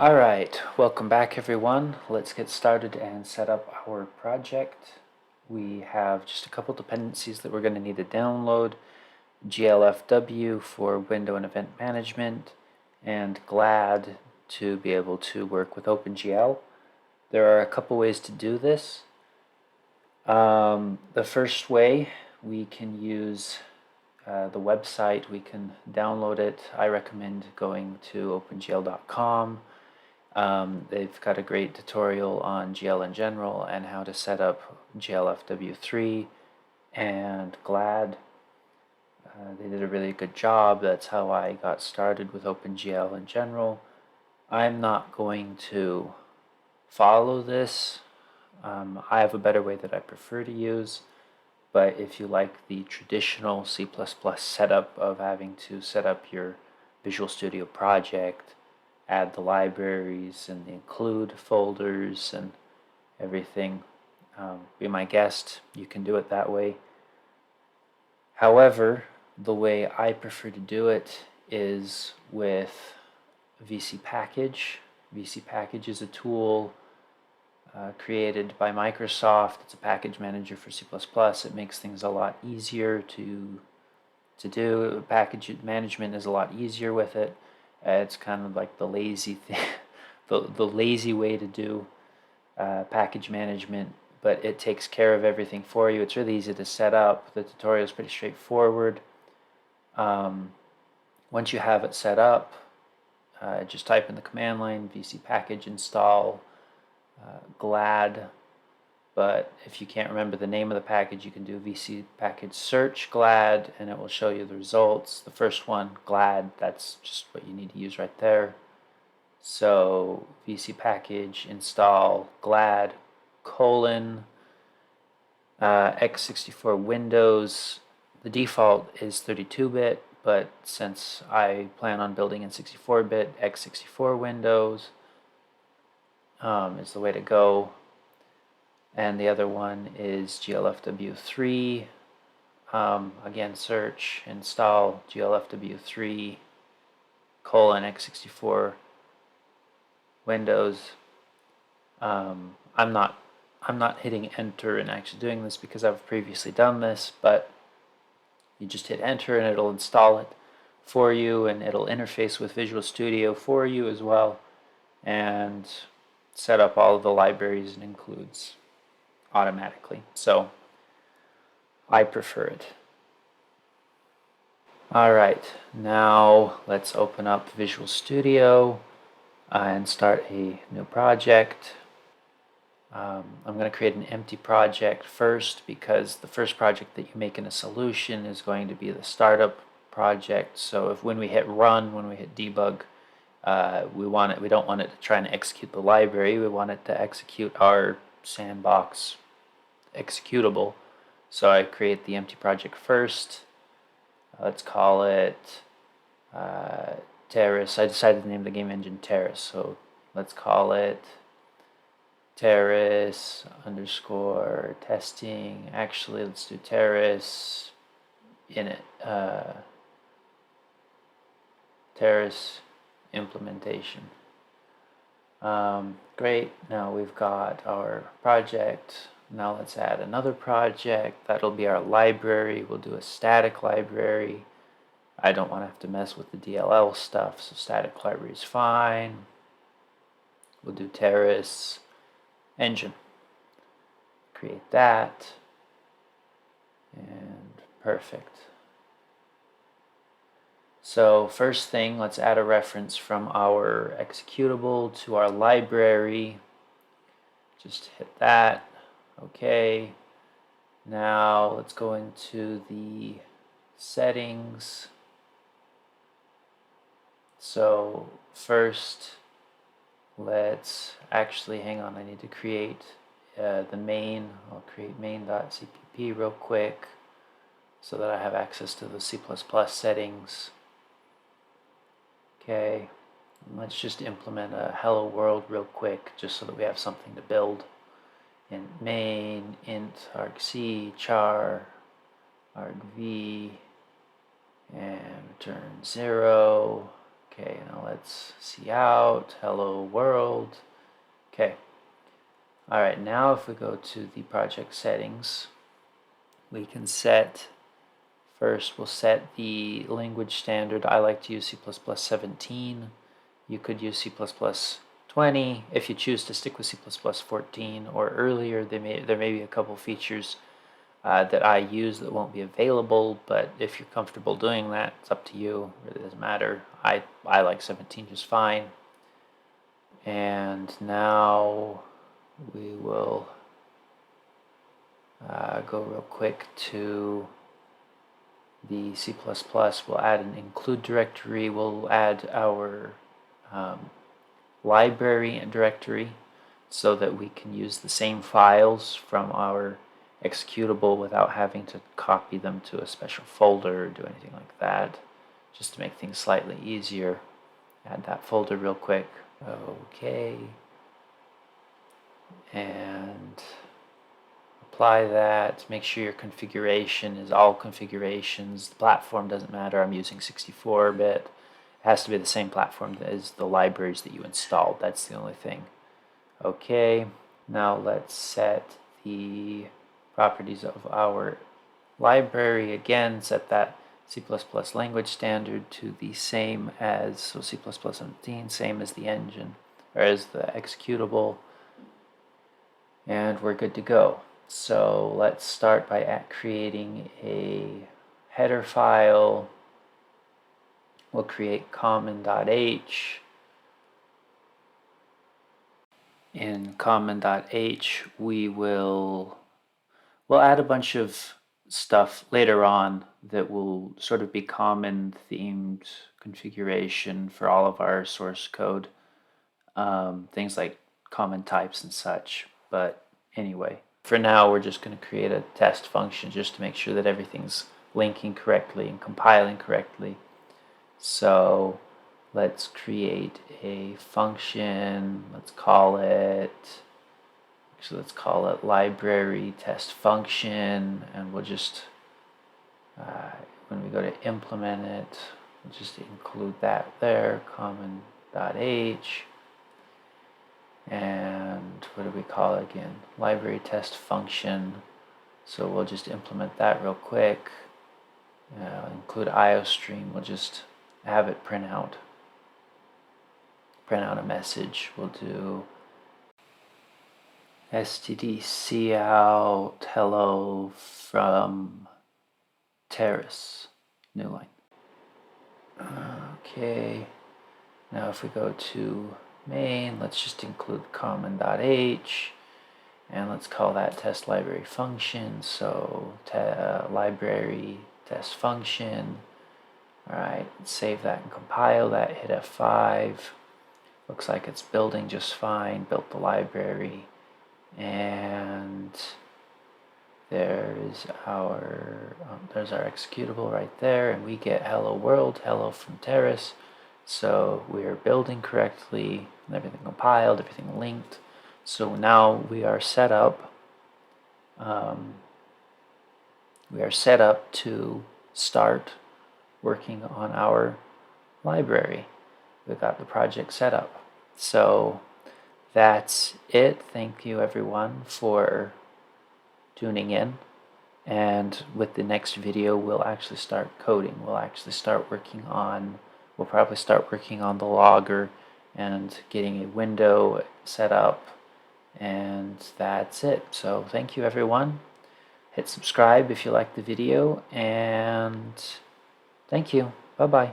Alright, welcome back everyone. Let's get started and set up our project. We have just a couple dependencies that we're going to need to download. Ctl-F for window and event management, and glad to be able to work with OpenGL. There are a couple ways to do this. The first way, we can use the website. We can download it. I recommend going to opengl.com. They've got a great tutorial on GL in general and how to set up Ctl-F 3 and glad. They did a really good job. That's how I got started with OpenGL in general. I'm not going to follow this. I have a better way that I prefer to use, but if you like the traditional C++ setup of having to set up your Visual Studio project, add the libraries and the include folders and everything, be my guest. You can do it that way. However, the way I prefer to do it is with VC Package. VC Package is a tool created by Microsoft. It's a package manager for C++. It makes things a lot easier to do. Package management is a lot easier with it. It's kind of like the lazy thing, the lazy way to do package management, but it takes care of everything for you. It's really easy to set up. The tutorial is pretty straightforward. Once you have it set up, just type in the command line vc package install glad. But if you can't remember the name of the package, you can do vc package search glad and it will show you the results. The first one, glad, that's just what you need to use right there. So vc package install glad colon x64 Windows. The default is 32-bit, but since I plan on building in 64-bit, x64 Windows is the way to go. And the other one is Ctl-F 3. Again, search, install Ctl-F 3 colon x64 Windows. I'm not hitting enter and actually doing this because I've previously done this, but you just hit enter and it'll install it for you, and it'll interface with Visual Studio for you as well, and set up all of the libraries and includes automatically. So I prefer it. Alright, now let's open up Visual Studio and start a new project. I'm going to create an empty project first because the first project that you make in a solution is going to be the startup project. So if when we hit run, when we hit debug, we don't want it to try and execute the library. We want it to execute our sandbox executable. So I create the empty project first. Let's call it Terrace. I decided to name the game engine Terrace, so let's call it Terrace underscore testing. Actually, let's do Terrace init. Terrace implementation. Great. Now we've got our project. Now let's add another project. That'll be our library. We'll do a static library. I don't want to have to mess with the DLL stuff, so static library is fine. We'll do Terrace engine. Create that. And perfect. So first thing, let's add a reference from our executable to our library. Just hit that. Okay. Now let's go into the settings. So first, let's actually, hang on, I need to create the main. I'll create main.cpp real quick so that I have access to the C++ settings. Okay, let's just implement a hello world real quick just so that we have something to build. In main, int argc, char, argv, and return 0. Okay, now let's see out, hello world. Okay. All right, now if we go to the project settings, we can set, first we'll set the language standard. I like to use C++17. You could use C++20 if you choose to stick with C++14 or earlier. There may be a couple features that I use that won't be available, but if you're comfortable doing that, it's up to you. It really doesn't matter. I like 17 just fine. And now we will go real quick to the C++. We'll add an include directory. We'll add our library and directory so that we can use the same files from our executable without having to copy them to a special folder or do anything like that, just to make things slightly easier. Add that folder real quick. Okay, and apply that. Make sure your configuration is all configurations. The platform doesn't matter. I'm using 64-bit. It has to be the same platform as the libraries that you installed. That's the only thing. Okay, now let's set the properties of our library. Again, set that C++ language standard to the same as, so C++17, same as the engine, or as the executable, and we're good to go. So let's start by creating a header file. We'll create common.h. In common.h we'll add a bunch of stuff later on that will sort of be common themed configuration for all of our source code, things like common types and such. But anyway, for now we're just going to create a test function just to make sure that everything's linking correctly and compiling correctly. So let's create a function. Let's call it library test function, and we'll just when we go to implement it, we'll just include that there, common.h. And what do we call it again? Library test function. So we'll just implement that real quick. Include IOStream. We'll just have it print out a message. We'll do std cout hello from terrace, new line. Okay, now if we go to main, let's just include common.h, and let's call that test library function. So library test function. Alright, save that and compile that, hit F5. Looks like it's building just fine, built the library, and there's our executable right there, and we get hello world, hello from terrace. So we're building correctly, and everything compiled, everything linked. So now we are set up. To start working on our library. We've got the project set up. So that's it. Thank you everyone for tuning in. And with the next video, we'll actually start coding. We'll probably start working on the logger and getting a window set up. And that's it. So thank you everyone. Hit subscribe if you like the video, and thank you. Bye-bye.